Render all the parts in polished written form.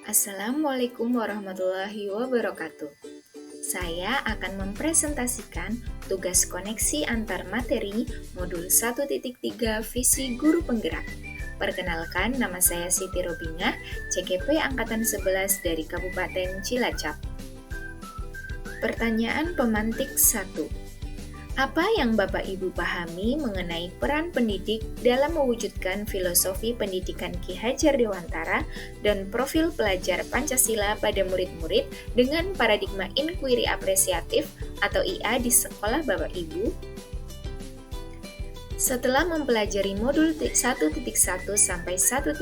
Assalamualaikum warahmatullahi wabarakatuh. Saya akan mempresentasikan tugas koneksi antar materi modul 1.3 Visi Guru Penggerak. Perkenalkan, nama saya Siti Robinah, CGP Angkatan 11 dari Kabupaten Cilacap. Pertanyaan pemantik 1. Apa yang Bapak Ibu pahami mengenai peran pendidik dalam mewujudkan filosofi pendidikan Ki Hajar Dewantara dan profil pelajar Pancasila pada murid-murid dengan paradigma inquiry apresiatif atau IA di sekolah Bapak Ibu? Setelah mempelajari modul 1.1 sampai 1.3,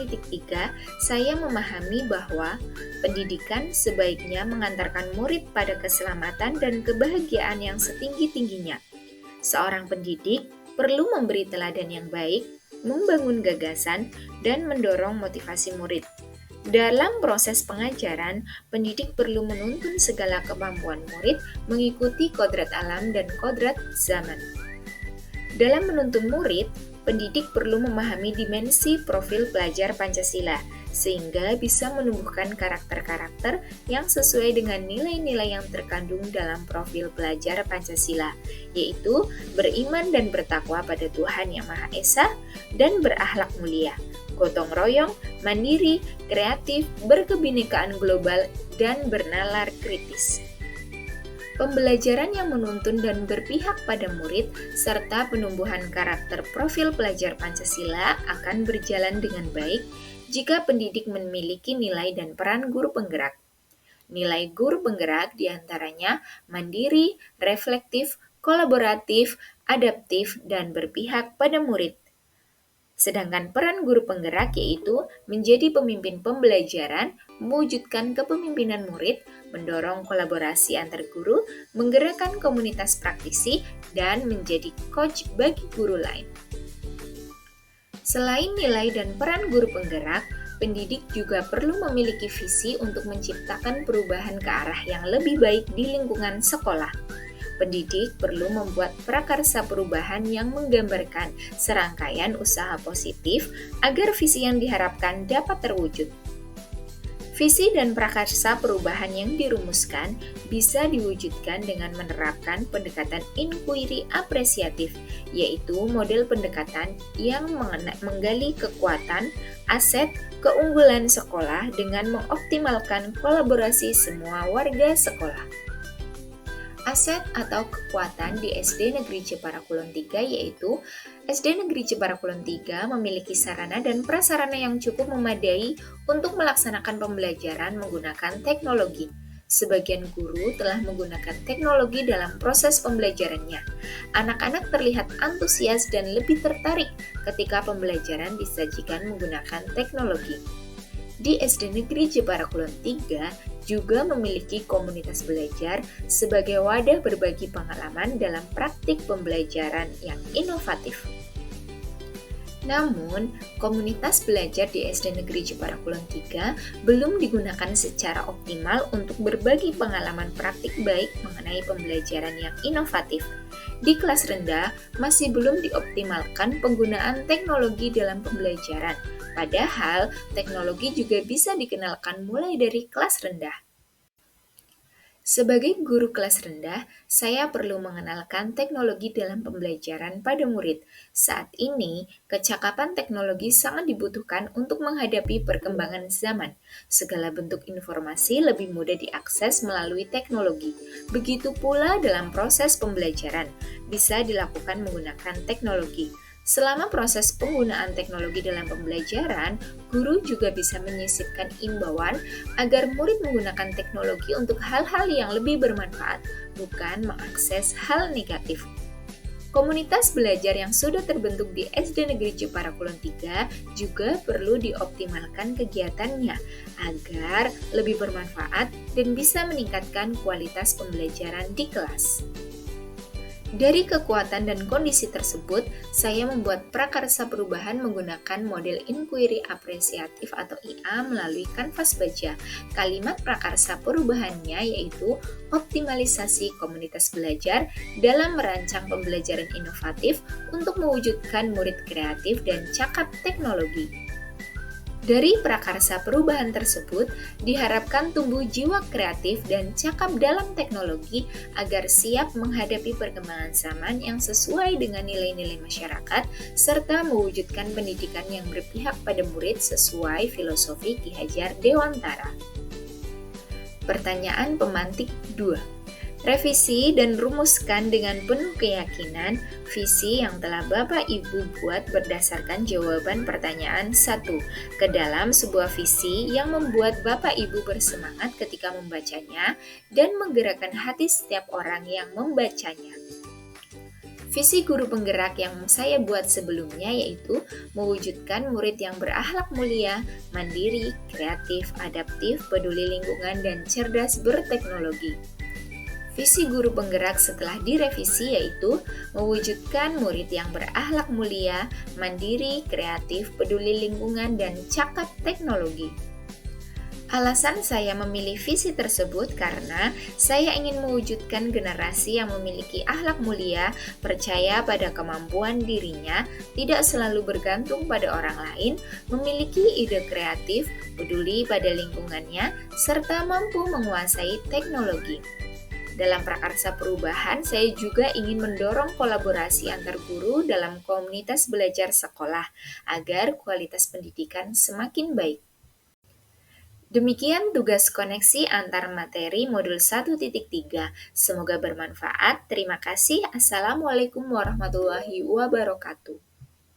saya memahami bahwa pendidikan sebaiknya mengantarkan murid pada keselamatan dan kebahagiaan yang setinggi-tingginya. Seorang pendidik perlu memberi teladan yang baik, membangun gagasan, dan mendorong motivasi murid. Dalam proses pengajaran, pendidik perlu menuntun segala kemampuan murid mengikuti kodrat alam dan kodrat zaman. Dalam menuntun murid, pendidik perlu memahami dimensi profil pelajar Pancasila, sehingga bisa menumbuhkan karakter-karakter yang sesuai dengan nilai-nilai yang terkandung dalam profil pelajar Pancasila, yaitu beriman dan bertakwa pada Tuhan Yang Maha Esa dan berakhlak mulia, gotong royong, mandiri, kreatif, berkebinekaan global, dan bernalar kritis. Pembelajaran yang menuntun dan berpihak pada murid, serta penumbuhan karakter profil pelajar Pancasila akan berjalan dengan baik jika pendidik memiliki nilai dan peran guru penggerak. Nilai guru penggerak diantaranya mandiri, reflektif, kolaboratif, adaptif, dan berpihak pada murid. Sedangkan peran guru penggerak yaitu menjadi pemimpin pembelajaran, mewujudkan kepemimpinan murid, mendorong kolaborasi antar guru, menggerakkan komunitas praktisi, dan menjadi coach bagi guru lain. Selain nilai dan peran guru penggerak, pendidik juga perlu memiliki visi untuk menciptakan perubahan ke arah yang lebih baik di lingkungan sekolah. Pendidik perlu membuat prakarsa perubahan yang menggambarkan serangkaian usaha positif agar visi yang diharapkan dapat terwujud. Visi dan prakarsa perubahan yang dirumuskan bisa diwujudkan dengan menerapkan pendekatan inquiry apresiatif, yaitu model pendekatan yang menggali kekuatan, aset, keunggulan sekolah dengan mengoptimalkan kolaborasi semua warga sekolah. Aset atau kekuatan di SD Negeri Jepara Kulon 3 yaitu SD Negeri Jepara Kulon 3 memiliki sarana dan prasarana yang cukup memadai untuk melaksanakan pembelajaran menggunakan teknologi. Sebagian guru telah menggunakan teknologi dalam proses pembelajarannya. Anak-anak terlihat antusias dan lebih tertarik ketika pembelajaran disajikan menggunakan teknologi. Di SD Negeri Jepara Kulon 3 juga memiliki komunitas belajar sebagai wadah berbagi pengalaman dalam praktik pembelajaran yang inovatif. Namun, komunitas belajar di SD Negeri Jepara Kulon 3 belum digunakan secara optimal untuk berbagi pengalaman praktik baik mengenai pembelajaran yang inovatif. Di kelas rendah, masih belum dioptimalkan penggunaan teknologi dalam pembelajaran, padahal teknologi juga bisa dikenalkan mulai dari kelas rendah. Sebagai guru kelas rendah, saya perlu mengenalkan teknologi dalam pembelajaran pada murid. Saat ini, kecakapan teknologi sangat dibutuhkan untuk menghadapi perkembangan zaman. Segala bentuk informasi lebih mudah diakses melalui teknologi. Begitu pula dalam proses pembelajaran, bisa dilakukan menggunakan teknologi. Selama proses penggunaan teknologi dalam pembelajaran, guru juga bisa menyisipkan imbauan agar murid menggunakan teknologi untuk hal-hal yang lebih bermanfaat, bukan mengakses hal negatif. Komunitas belajar yang sudah terbentuk di SD Negeri Jepara Kulon 3 juga perlu dioptimalkan kegiatannya agar lebih bermanfaat dan bisa meningkatkan kualitas pembelajaran di kelas. Dari kekuatan dan kondisi tersebut, saya membuat prakarsa perubahan menggunakan model inquiry apresiatif atau IA melalui kanvas baja. Kalimat prakarsa perubahannya yaitu optimalisasi komunitas belajar dalam merancang pembelajaran inovatif untuk mewujudkan murid kreatif dan cakap teknologi. Dari prakarsa perubahan tersebut, diharapkan tumbuh jiwa kreatif dan cakap dalam teknologi agar siap menghadapi perkembangan zaman yang sesuai dengan nilai-nilai masyarakat, serta mewujudkan pendidikan yang berpihak pada murid sesuai filosofi Ki Hajar Dewantara. Pertanyaan pemantik 2. Revisi dan rumuskan dengan penuh keyakinan visi yang telah Bapak Ibu buat berdasarkan jawaban pertanyaan 1 ke dalam sebuah visi yang membuat Bapak Ibu bersemangat ketika membacanya dan menggerakkan hati setiap orang yang membacanya. Visi guru penggerak yang saya buat sebelumnya yaitu mewujudkan murid yang berakhlak mulia, mandiri, kreatif, adaptif, peduli lingkungan, dan cerdas berteknologi. Visi guru penggerak setelah direvisi yaitu mewujudkan murid yang berakhlak mulia, mandiri, kreatif, peduli lingkungan, dan cakap teknologi. Alasan saya memilih visi tersebut karena saya ingin mewujudkan generasi yang memiliki akhlak mulia, percaya pada kemampuan dirinya, tidak selalu bergantung pada orang lain, memiliki ide kreatif, peduli pada lingkungannya, serta mampu menguasai teknologi. Dalam prakarsa perubahan, saya juga ingin mendorong kolaborasi antar guru dalam komunitas belajar sekolah agar kualitas pendidikan semakin baik. Demikian tugas koneksi antar materi modul 1.3. Semoga bermanfaat. Terima kasih. Assalamualaikum warahmatullahi wabarakatuh.